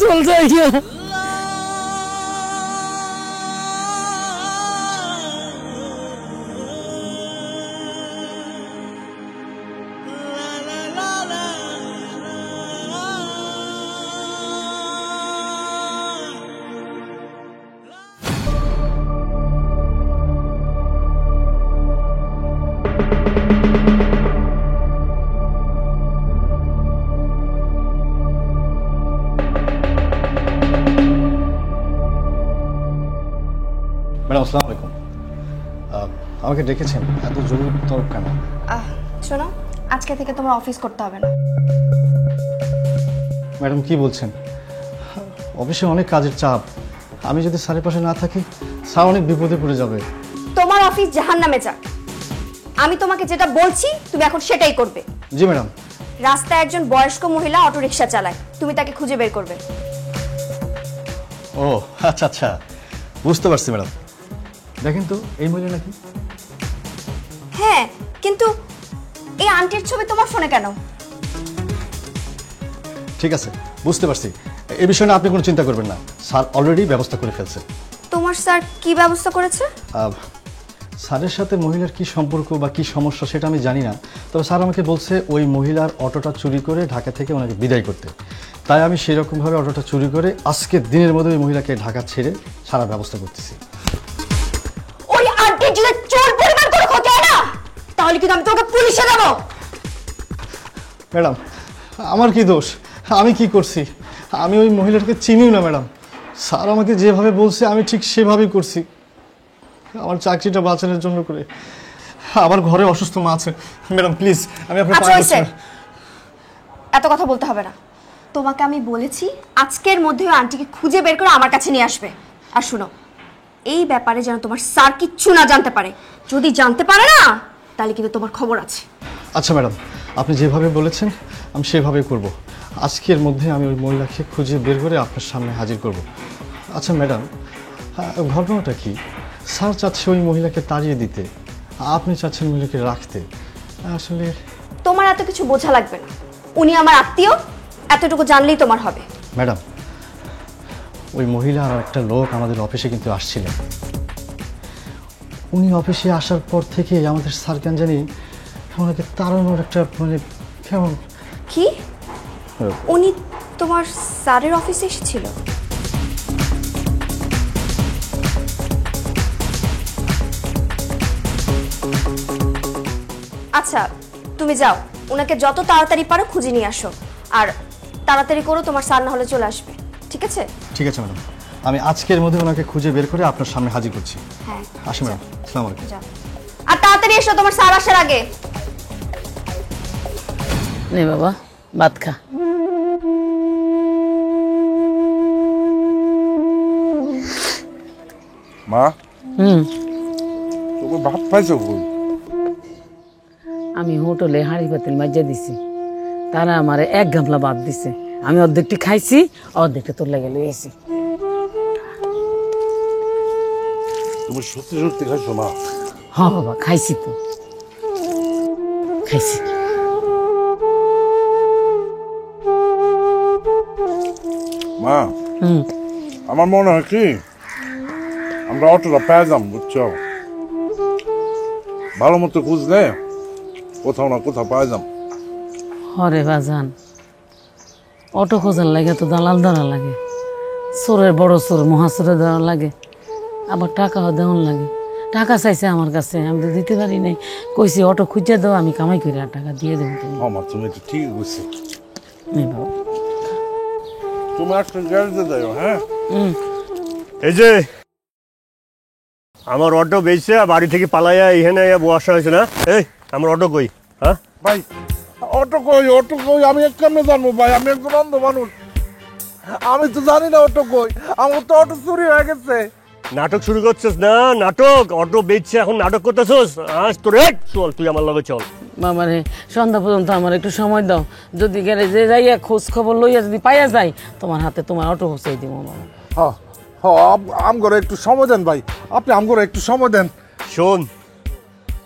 চল যাইয়া। ম্যাডাম আসসালামু আলাইকুম। আমাকে ডেকেছেন, এত জরুরি তরফ কেন? শোনো, আজকে থেকে তোমার অফিস করতে হবে না। ম্যাডাম কি বলছেন? অফিসে অনেক কাজের চাপ, আমি যদি স্যারের পাশে না থাকি স্যার অনেক বিপদে পড়ে যাবে। তোমার অফিস জাহান্নামে যাক। আমি তোমাকে যেটা বলছি তুমি এখন সেটাই করবে। জি ম্যাডাম। রাস্তায় একজন বয়স্ক মহিলা অটোরিকশা চালায়, তুমি তাকে খুঁজে বের করবে। ও আচ্ছা আচ্ছা, বুঝতে পারছি ম্যাডাম। দেখেন তো এই মহিলা নাকি? হ্যাঁ, কিন্তু এই আন্টির ছবি তোমার ফোনে কেন? ঠিক আছে, বুঝতে পারছি। এই বিষয়ে না আপনি কোনো চিন্তা করবেন না, স্যার অলরেডি ব্যবস্থা করে ফেলছে। তোমার স্যার কি ব্যবস্থা করেছে? স্যারের সাথে মহিলার কি সম্পর্ক বা কি সমস্যা সেটা আমি জানি না, তবে স্যার আমাকে বলছে ওই মহিলার অটোটা চুরি করে ঢাকা থেকে ওনাকে বিদায় করতে। তাই আমি সেরকমভাবে অটোটা চুরি করে আজকের দিনের মধ্যে ওই মহিলাকে ঢাকা ছেড়ে সারা ব্যবস্থা করতেছি। ওই আন্টির যদি চোর পরিমাণ করে ক্ষতি হয় না, তাহলে কিন্তু আমি তোমাকে পুলিশে দেবো। ম্যাডাম আমার কি দোষ? আমি কি করছি? আমি ওই মহিলাটাকে চিনিও না ম্যাডাম। স্যার আমাকে যেভাবে বলছে আমি ঠিক সেভাবেই করছি, আমার চাকরিটা বাঁচানোর জন্য করে। আমার ঘরে অসুস্থ মা আছে ম্যাডাম, প্লিজ আমি আপনার পায়ে পড়ছি। এত কথা বলতে হবে না। তোমাকে আমি বলেছি আজকের মধ্যে ওই আন্টিকে খুঁজে বের করে আমার কাছে নিয়ে আসবে। আর শুনো, এই ব্যাপারে যেন তোমার স্যার কিচ্ছু না জানতে পারে। যদি জানতে পারে না, তাহলে কিন্তু তোমার খবর আছে। আচ্ছা ম্যাডাম, আপনি যেভাবে বলেছেন আমি সেভাবেই করব। আজকের মধ্যে আমি ওই মহিলাকে খুঁজে বের করে আপনার সামনে হাজির করব। আচ্ছা ম্যাডাম, ঘটনাটা কি? স্যার চাচ্ছে ওই মহিলাকে তাড়িয়ে দিতে, আপনি চাচ্ছেন মহিলাকে রাখতে। আসলে তোমার এত কিছু বোঝা লাগবে না। উনি আমার আত্মীয়, এতটুকু জানলেই তোমার হবে। ম্যাডাম, ওই মহিলা আর একটা লোক আমাদের অফিসে কিন্তু আসছিলেন। উনি অফিসে আসার পর থেকে আমাদের স্যার কেন জানি ওনাকে তাড়ানোর একটা কেমন। কি? উনি তোমার স্যারের অফিসে এসেছিল? আচ্ছা, তুমি যাও, ওনাকে যত তাড়াতাড়ি পারো খুঁজে নিয়ে আসো। আর তাড়াতাড়ি করো, তোমার স্যার না হলে চলে আসবে। ঠিক আছে? ঠিক আছে ম্যাডাম, আমি আজকের মধ্যে ওনাকে খুঁজে বের করে আপনার সামনে হাজির করছি। হ্যাঁ, আসি ম্যাডাম, আসসালামু আলাইকুম। যাও। আর তাড়াতাড়ি এসো তোমার স্যার আসার আগে। নে বাবা, ভাত খা। মা, তোকে ভাত পাইছো কই? আমি হোটেলে হাঁড়ি পাতিল মাজ্জা দিছি, তারা আমার এক গামলা ভাত দিছে। আমি অর্ধেকটি খাইছি, অর্ধেকটা তোর লেগে লইছি। তুমি সত্যি সত্যি খাইছো মা? হ্যাঁ বাবা, খাইছি তো, খাইছি। মা, আমার মনে হয় কি আমরা অটোটা পেয়ে যাম, বুঝছো? ভালো মতো খুঁজলে কোথাও না কোথাও পাওয়া যাম। হরে বাজান, অটো খোঁজার লাগে তো দালাল ধরা লাগে, চোরের বড় চোর মহাচোরে দেওয়া লাগে, আবার টাকাও দেওয়ার লাগে। টাকা চাইছে আমার কাছে, আমি তো দিতে পারি নাই। কইছি অটো খুঁজে দাও, আমি কামাই করে আর টাকা দিয়ে দেবো। আমার তুমি তো ঠিক বুঝছি। বাবা, তুমি একটা গ্যারেজে যাও। হ্যাঁ, এই যে আমার অটো বেচছে, বাড়ি থেকে পালাইয়া এখানে বসা হয়েছে না? এই আমার অটো কই? হ্যাঁ ভাই, অটো কই? অটো কই? আমি কেমনে জানবো ভাই? আমি একজন অন্ধ মানুষ, আমি তো জানি না অটো কই। আমার তো অটো চুরি হয়ে গেছে। নাটক শুরু করছিস না? নাটক? অটো বেচছে, এখন নাটক করতেছিস? আজ তোর চল, তুই আমার লগে চল। বাবা রে, সন্ধ্যা পর্যন্ত আমার একটু সময় দাও। যদি গ্যারেজে যাইয়া খোঁজ খবর লইয়া যদি পাইয়া যাই, তোমার হাতে তোমার অটো পৌঁছাই দিব। হ্যাঁ হ্যাঁ, আমগরে একটু সময় দেন ভাই, আপনি আমগরে একটু সময় দেন। শোন,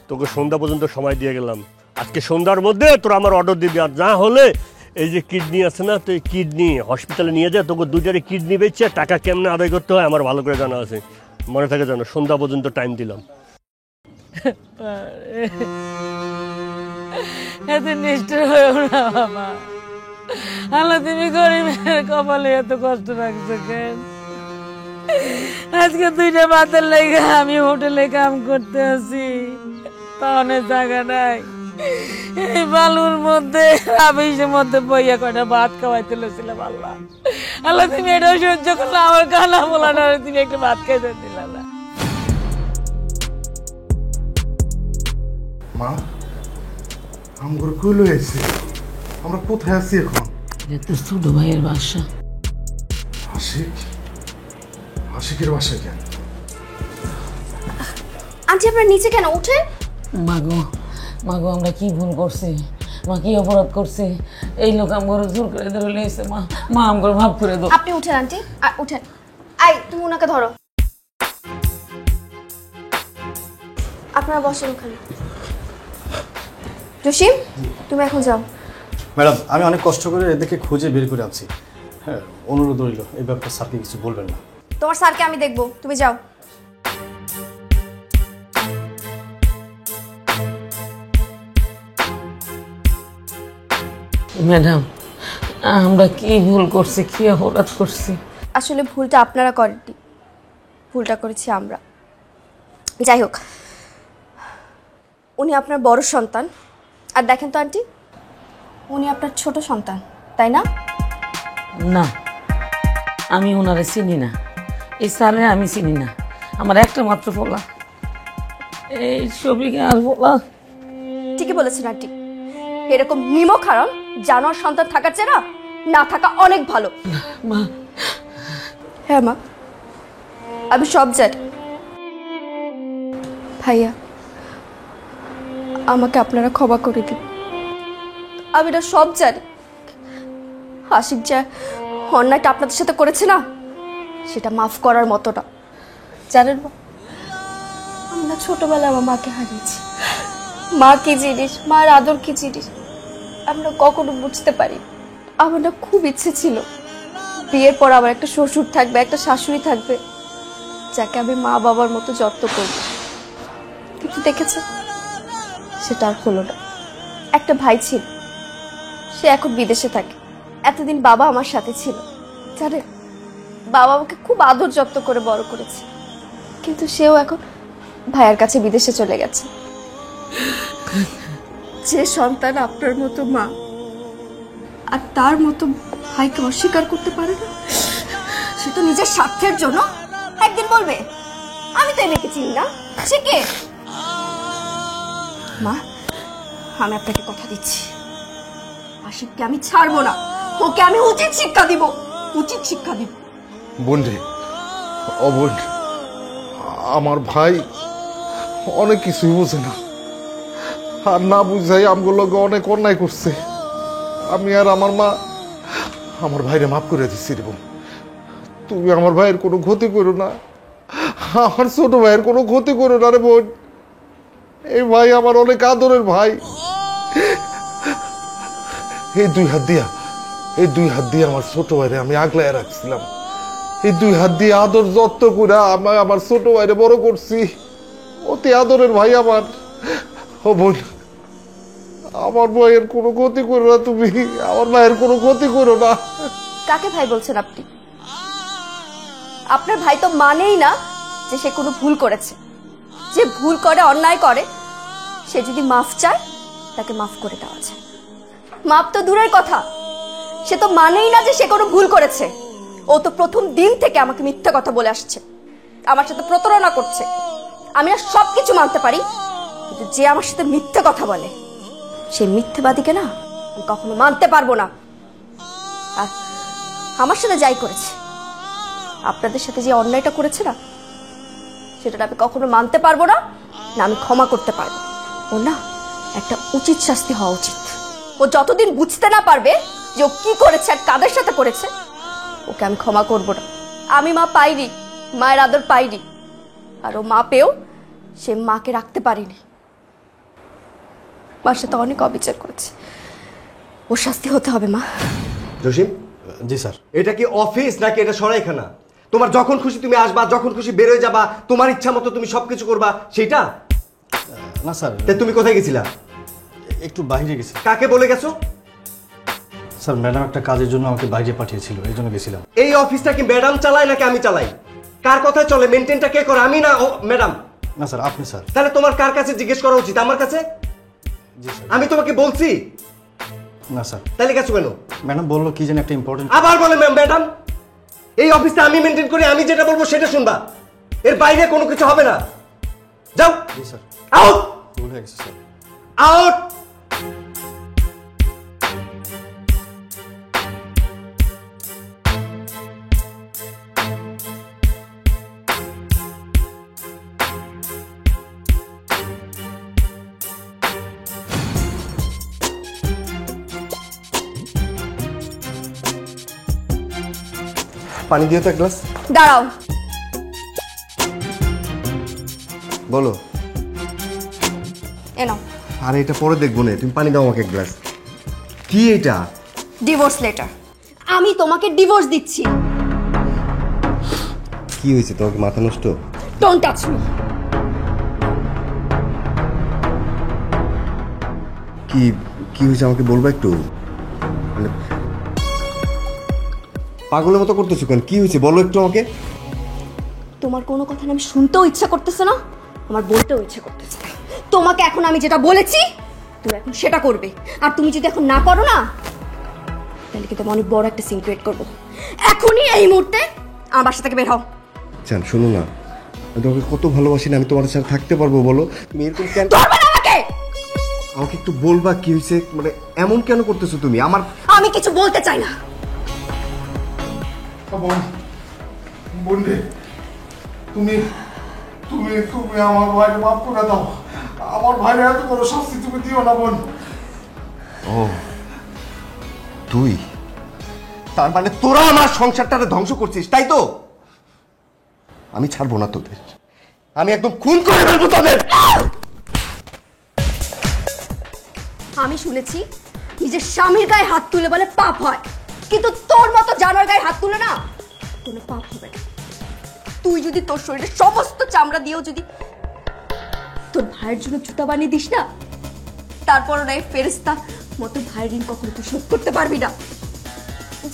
তোকে সন্ধ্যা পর্যন্ত সময় দিয়ে গেলাম, আজকে সন্ধ্যার মধ্যে তোর আমার অর্ডার দিবি, আর না হলে এই যে কিডনি আছে না, তো এই কিডনি হসপিটালে নিয়ে যায়, তোকে দুটারে কিডনি বেচছে, টাকা কেমনে আদায় করতে হয় আমার ভালো করে জানা আছে। মনে থাকে জানো, সন্ধ্যা পর্যন্ত টাইম দিলাম। এত নিষ্ঠুর হয়েও না বাবা। আল্লাহ, তুমি গরিবের কপালে এত কষ্ট রাখছো কেন? আজকে 2টা ভাতের লেগে আমি হোটেলে কাম করতে আছি, তাহলে জায়গা নাই। এই বালুর মধ্যে আবিষের মধ্যে বইয়া কয়টা ভাত খাওয়াইতে লেছিলাম। আল্লাহ আল্লাহ, তুমি এটাও সহ্য করলে, আমার কানা বলা না, তুমি একটু ভাত খাইতে দিলা না। মা, আমগুলো কই লই আইছে? আমরা কোথায় আছি এখন? এটা তো ছোট ভাইয়ের বাসা। আশিক? আশিকের বাসায় কেন? আন্টি আপনার নিচে কেন? উঠে। মাগো মাগো, আমরা কি ভুল করছি? মা কি অপরাধ করছে? এই লোক আমার জোর করে ধরে লেগেছে। মা মা আমার ভাব করে দাও। আপনি উঠেন আন্টি, উঠেন। আই, তুমি ওনাকে ধরো। আপনারা বসেন ওখানে। জসিম, তুমি এখন যাও। ম্যাডাম, আমি অনেক কষ্ট করে এদেরকে খুঁজে বের করে আনছি। হ্যাঁ, অনুরোধ রইল এই ব্যাপারটা স্যারকে কিছু বলবেন না। তোমার স্যারকে আমি দেখবো, তুমি যাও। ম্যাডাম, আমরা কি ভুল করছি, কি অপরাধ করছি? আসলে ভুলটা আপনারা করেননি, ভুলটা করেছি আমরা। যাই হোক, উনি আপনার বড় সন্তান, আর দেখেন তো আন্টি, উনি আপনার ছোট সন্তান, তাই না? না, আমি ওনারে চিনি না, এই স্যারে আমি চিনি না। আমার একটা মাত্র পোলা, এই ছবিকে আর পোলা। ঠিকই বলেছেন আন্টি, এরকম নিমক হারাম জানোয়ার সন্তান থাকার চেয়ে না থাকা অনেক ভালো। মা, হ্যাঁ মা, আমি সব জানি। ভাইয়া, আমাকে আপনারা ক্ষমা করে দিন। আমি না সব জানি। আশিক যে অন্যায়টা আপনাদের সাথে করেছে না, সেটা মাফ করার মতো না। জানেন মা, আমরা ছোটবেলায় আমার মাকে হারিয়েছি। মা কি জিনিস, মার আদর কি জিনিস আমরা কখনো বুঝতে পারি। আমার না খুব ইচ্ছে ছিল বিয়ের পর আমার একটা শ্বশুর থাকবে, একটা শাশুড়ি থাকবে, যাকে আমি মা বাবার মতো যত্ন করব। কিন্তু দেখেছে, সেটা আর হলো না। একটা ভাই ছিল, সে এখন বিদেশে থাকে। এতদিন বাবা আমার সাথে ছিল, জানে, বাবা আমাকে খুব আদর যত্ন করে বড় করেছে। কিন্তু সেও এখন ভাইয়ের কাছে বিদেশে চলে গেছে। যে সন্তান আপনার মতো মা আর তার মতো ভাইকে অস্বীকার করতে পারে না, সে তো নিজের স্বার্থের জন্য একদিন বলবে আমি তো মেয়েকে চিনি না, সে কে? মা, আমি আপনাকে কথা দিচ্ছি, আশিককে আমি ছাড়বো না। ওকে আমি উচিত শিক্ষা দিব, উচিত শিক্ষা দিব। বন্ধু, ও বোন, আমার ভাই অনেক কিছুই বোঝে না, আর না বুঝাই আমগুলো অনেক অন্যায় করছে। আমি আর আমার মা আমার ভাইরে মাফ করে দিচ্ছি রে বোন। তুমি আমার ভাইয়ের কোনো ক্ষতি করো না, আমার ছোট ভাইয়ের কোনো ক্ষতি করো না রে বোন। এই ভাই আমার অনেক আদরের ভাই। এই দুই হাত দিয়া আমার ছোট ভাইরে আমি আগলায় রাখছিলাম। এই দুই হাত দিয়ে আদর যত্ন করে আমার ছোট ভাইরে বড় করছি। অতি আদরের ভাই আমার। ও বোন, আমার ভাইয়ের কোনো ক্ষতি করো না, তুমি আমার ভাইয়ের কোনো ক্ষতি করো না। কাকে ভাই বলছেন আপনি? আপনার ভাই তো মানেই না যে সে কোনো ভুল করেছে। যে ভুল করে, অন্যায় করে, সে যদি মাফ চায় তাকে মাফ করে দেওয়া যায়। মাফ তো দূরের কথা, সে তো মানেই না যে সে কোনো ভুল করেছে। ও তো প্রথম দিন থেকে আমাকে মিথ্যা কথা বলে আসছে, আমার সাথে প্রতারণা করছে। আমি আর সবকিছু মানতে পারি, কিন্তু যে আমার সাথে মিথ্যা কথা বলে, সেই মিথ্যেবাদীকে না আমি কখনো মানতে পারবো না। আর আমার সাথে যাই করেছে, আপনাদের সাথে যে অন্যায়টা করেছে না, সেটা আমি কখনো মানতে পারবো না, না আমি ক্ষমা করতে পারবো। ও না একটা উচিত শাস্তি হওয়া উচিত। ও যতদিন বুঝতে না পারবে যে ও কি করেছে আর কাদের সাথে করেছে, ওকে আমি ক্ষমা করবো না। আমি মা পাইনি, মায়ের আদর পাইনি, আর ও মা পেয়েও সে মাকে রাখতে পারিনি। মার সাথে অনেক অবিচার করেছে। ও ওর শাস্তি হতে হবে মা। জসিম, জি স্যার। এটা কি অফিস নাকি এটা সরাইখানা? তোমার যখন খুশি তুমি আসবা, যখন খুশি বের হয়ে যাবা, তোমার ইচ্ছা মতো তুমি সবকিছু করবা, সেটা? না স্যার, তা তুমি কোথায় গেছিলা? একটু বাইরে গেছি। কাকে বলে গেছো? স্যার, ম্যাডাম একটা কাজের জন্য আমাকে বাইরে পাঠিয়েছিল, এই জন্য গেছিলাম। এই অফিসটা কি ম্যাডাম চালায় নাকি আমি চালাই? কার কথায় চলে? মেনটেনটা কে করে, আমি না ও ম্যাডাম? না স্যার, আপনি স্যার। তাহলে তোমার কার কাছে জিজ্ঞেস করা উচিত? আমার কাছে? জি স্যার। আমি তোমাকে বলছি? না স্যার। তাহলে গেছো কেন? ম্যাডাম বললো কি যেন একটা ইম্পর্টেন্ট। আবার বলে ম্যাডাম? এই অফিসটা আমি মেনটেন করি, আমি যেটা বলবো সেটা শুনবা, এর বাইরে কোনো কিছু হবে না। যাও। জি স্যার। আউট। ভুল হয়ে গেছে স্যার। আউট। পানি দিও তো এক গ্লাস। দাঁড়াও। বলো। এনো। আরে এটা পরে দেখবো না, তুমি পানি দাও আমাকে এক গ্লাস। কি এটা? Divorce letter. আমি তোমাকে ডিভোর্স দিচ্ছি। কি হয়েছে তোমাকে? মাথা নষ্ট? Don't touch me. কি কি হয়েছে আমাকে বলবা একটু? মানে পাগলের মতো করতেছো কেন? কি হয়েছে বলো একটু আমাকে। তোমার কোনো কথা আমি শুনতেও ইচ্ছা করতেছে না, আমার বলতেও ইচ্ছা করতেছে না। তোমাকে এখন আমি যেটা বলেছি তুমি এখন সেটা করবে, আর তুমি যদি এখন না করো না তাহলে কিন্তু আমি অনেক বড় একটা সিন ক্রিয়েট করবো। এখনই এই মুহূর্তে আমার বাসা থেকে বের হও। জান শোনো না, আমি তোমাকে কত ভালোবাসি না, আমি তোমার সাথে থাকতে পারবো বলো? তুমি এরকম কেন? ধরবে না আমাকে। আমাকে একটু বলবা কি হয়েছে, মানে এমন কেন করতেছো তুমি? আমি কিছু বলতে চাই না। বন্ধু, তুমি তুমি তুমি আমার ভাইকে মাফ করে দাও। আমার ভাইয়ের এত বড় শাস্তি তুমি দিও না বোন। ও তুই, তার মানে তোরা আমার সংসারটাকে ধ্বংস করছিস, তাই তো? আমি ছাড়বো না তোদের, আমি একদম খুন করে ফেলবো তোদের। আমি শুনেছি নিজের স্বামীর গায়ে হাত তুলে বলে পাপ হয়, কিন্তু তোর মতো জানোয়ার গায়ে হাত তুলে না কোনো পাপ হবে না। তুই যদি তোর শরীরের সমস্ত চামড়া দিয়েও যদি তোর ভাইয়ের জন্য জুতা বানিয়ে দিস না, তারপরও না এই ফেরেশতা মতো ভাইয়ের ঋণ কখনো তুই শোধ করতে পারবি না।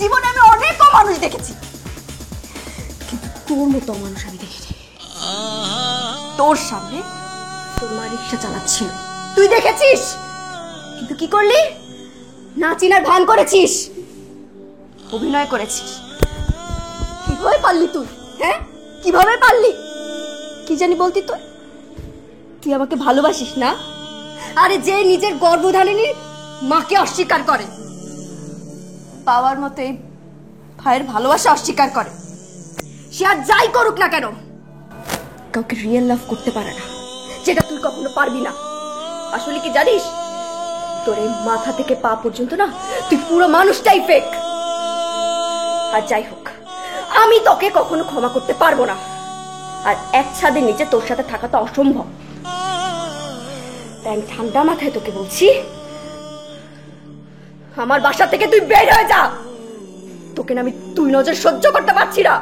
জীবনে আমি অনেক মানুষ দেখেছি, কিন্তু তোর মতো মানুষ আমি দেখিনি। তোর সামনে তোর মা রিক্সা চালাচ্ছিল, তুই দেখেছিস, কিন্তু কি করলি? না চিনার ভান করেছিস, অভিনয় করেছিস। কিভাবে পারলি তুই? হ্যাঁ, কিভাবে পারলি? কি জানি বলতি তুই? তুই আমাকে ভালোবাসিস না? আরে যে নিজের গর্ভধারিণী মাকে অস্বীকার করে, পাওয়ার মতো এই ভাইয়ের ভালোবাসা অস্বীকার করে, সে আর যাই করুক না কেন কাউকে রিয়েল লাভ করতে পারে না, যেটা তুই কখনো পারবি না। আসলে কি জানিস, তোর এই মাথা থেকে পা পর্যন্ত না তুই পুরো মানুষটাই ফেক। আর যাই হোক, আমি তোকে কখনো ক্ষমা করতে পারবো না, আর এক ছাদের নিচে তোর সাথে থাকা তো অসম্ভব। তাই আমি ঠান্ডা মাথায় তোকে বলছি, আমার বাসা থেকে তুই বের হয়ে যা। তোকে না আমি তুই নজর সহ্য করতে পারছি না।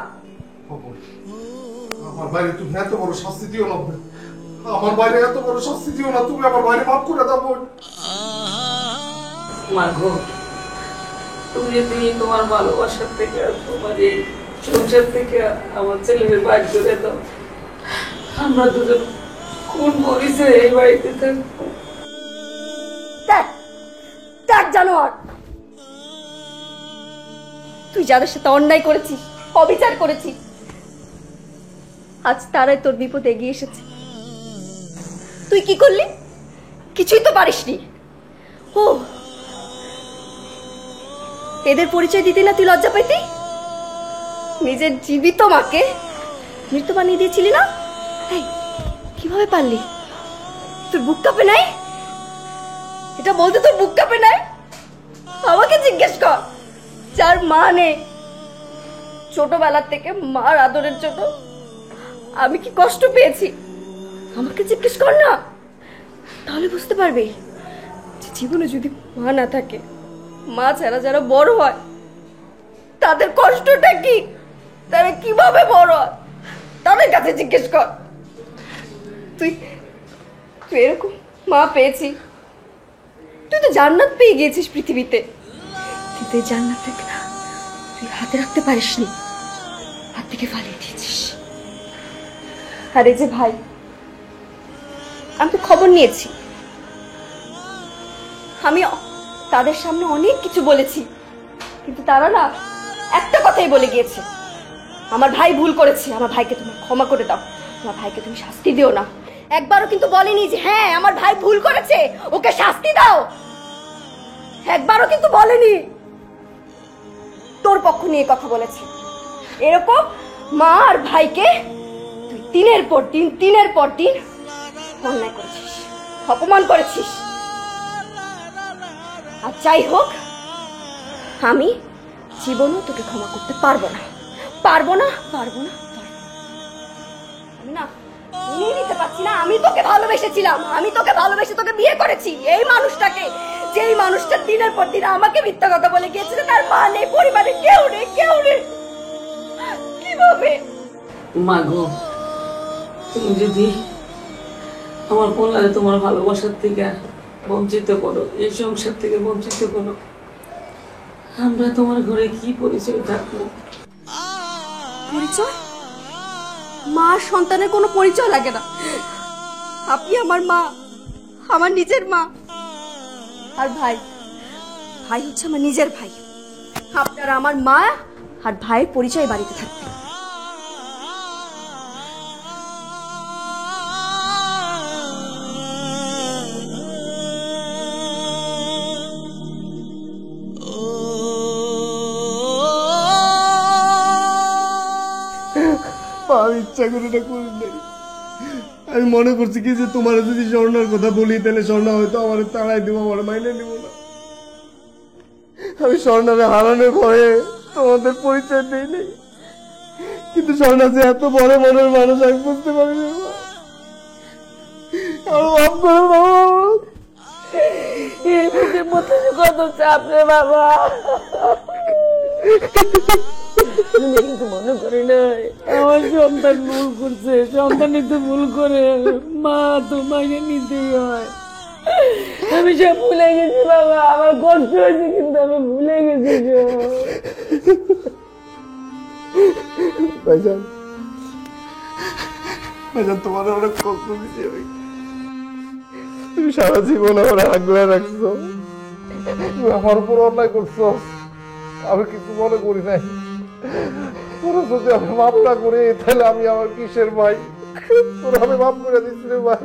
আমার বাইরে তুমি এত বড় শাস্তি দিও না। আমার বাইরে এত বড় শাস্তি দিও না। তুমি আমার বাইরে মাফ করে দাও বোন। মাগো, তুমি যদি তোমার ভালোবাসার থেকে আর তোমার এই সংসার থেকে আমার ছেলের বাইর করে দাও, আমরা দুজন কোন করেছে এই বাড়িতে থাকবো। দেখ জানোয়ার, তুই যাদের সাথে অন্যায় করেছিস, অবিচার করেছিস, আজ তারাই তোর বিপদ এগিয়ে এসেছে। তুই কি করলি? কিছুই তো পারিসনি। ও, এদের পরিচয় দিতে না তুই লজ্জা পাইতি? নিজের জীবিত মাকে মৃত বানিয়ে দিয়েছিলি না? কিভাবে পারলি? তোর বুক কাঁপে নাই? এটা বলতে তোর বুক কাঁপে নাই? আমাকে জিজ্ঞেস কর, যার মা নেই, ছোটবেলার থেকে মার আদরের জন্য আমি কি কষ্ট পেয়েছি, আমাকে জিজ্ঞেস কর না। তাহলে বুঝতে পারবি জীবনে যদি মা না থাকে মা ছাড়া যারা বড় হয় তাদের কষ্টটা কি, তারা কিভাবে বড় হয় তাদের কাছে জিজ্ঞেস কর। তুই তুই এরকম মা পেয়েছি, তুই তো জান্নাত পেয়ে গিয়েছিস পৃথিবীতে, কিন্তু এই জান্নাতটাকে না তুই হাতে রাখতে পারিসনি, হাত থেকে ফালিয়ে দিয়েছিস। আর এই যে ভাই, আমি তো খবর নিয়েছি, আমি তাদের সামনে অনেক কিছু বলেছি, কিন্তু তারা না একটা কথাই বলে গিয়েছে, আমার ভাই ভুল করেছে, আমার ভাইকে তুমি ক্ষমা করে দাও, আমার ভাইকে তুমি শাস্তি দিও না। একবারও কিন্তু বলেনি যে হ্যাঁ আমার ভাই ভুল করেছে, ওকে শাস্তি দাও। একবারও কিন্তু বলেনি। তোর পক্ষ নিয়ে কথা বলেছে। এরকম মা আর ভাইকে তুই দিনের পর দিন অন্যায় করেছিস, অপমান করেছিস। আর যাই হোক, আমি জীবনও তোকে ক্ষমা করতে পারবো না। আমি না মেনে নিতে পারছি না। আমি তোকে ভালোবেসেছিলাম, আমি তোকে ভালোবেসে তোকে বিয়ে করেছি, এই মানুষটাকে, যেই মানুষটা দিনের পর দিন আমাকে মিথ্যা কথা বলে গিয়েছে, তার মা নেই, পরিবারে কেউ নেই। কিভাবে? মা গো, তুমি যদি আমার কল্যাণে তোমার ভালোবাসার থেকে বঞ্চিত করো, এই সংসার থেকে বঞ্চিত করো, আমরা তোমার ঘরে কি পরিচয় থাকবো? পরিচয়? মা সন্তানের কোনো পরিচয় লাগে না। আপনি আমার মা, আমার নিজের মা। আর ভাই হচ্ছে আমার নিজের ভাই। আপনারা আমার মা আর ভাইয়ের পরিচয় বাড়িতে থাকবে। আমি ইচ্ছা করে এটা করি নাই। আমি মনে করছি কি যে তোমার যদি স্বর্ণার কথা বলি তাহলে স্বর্ণা হয়তো আমার তাড়াই দিব, আমার মাইনে দিব না। আমি স্বর্ণারে হারানোর ভয়ে তোমাদের পরিচয় দিই নাই, কিন্তু স্বর্ণা যে এত বড় মনের মানুষ আমি বুঝতে পারিনি। কত চাপ রে বাবা, কিন্তু মনে করি নাই আমার সন্তান ভুল করছে, সন্তানই তো ভুল করে, মা তো মাইনে নিতেই হয়। আমি সব ভুলে গেছি বাবা, আমার কষ্ট হয়েছে কিন্তু আমি ভুলে গেছি। ভাইজান তোমার অনেক কষ্ট দিচ্ছি আমি। তুমি সারা জীবন আমার আগলে রাখছো, তুমি আমার উপর অন্যায় করছো, আমি কিছু মনে করি নাই। তোরা যদি আমি মাপ না করি তাহলে আমি আমার কিসের ভাই? তোরা আমি মাপ করে দিচ্ছি রে ভাই।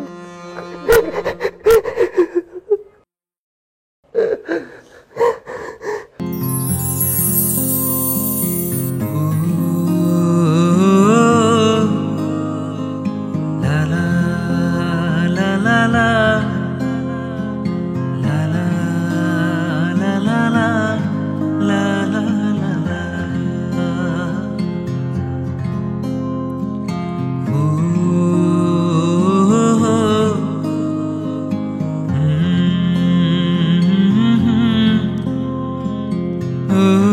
Oh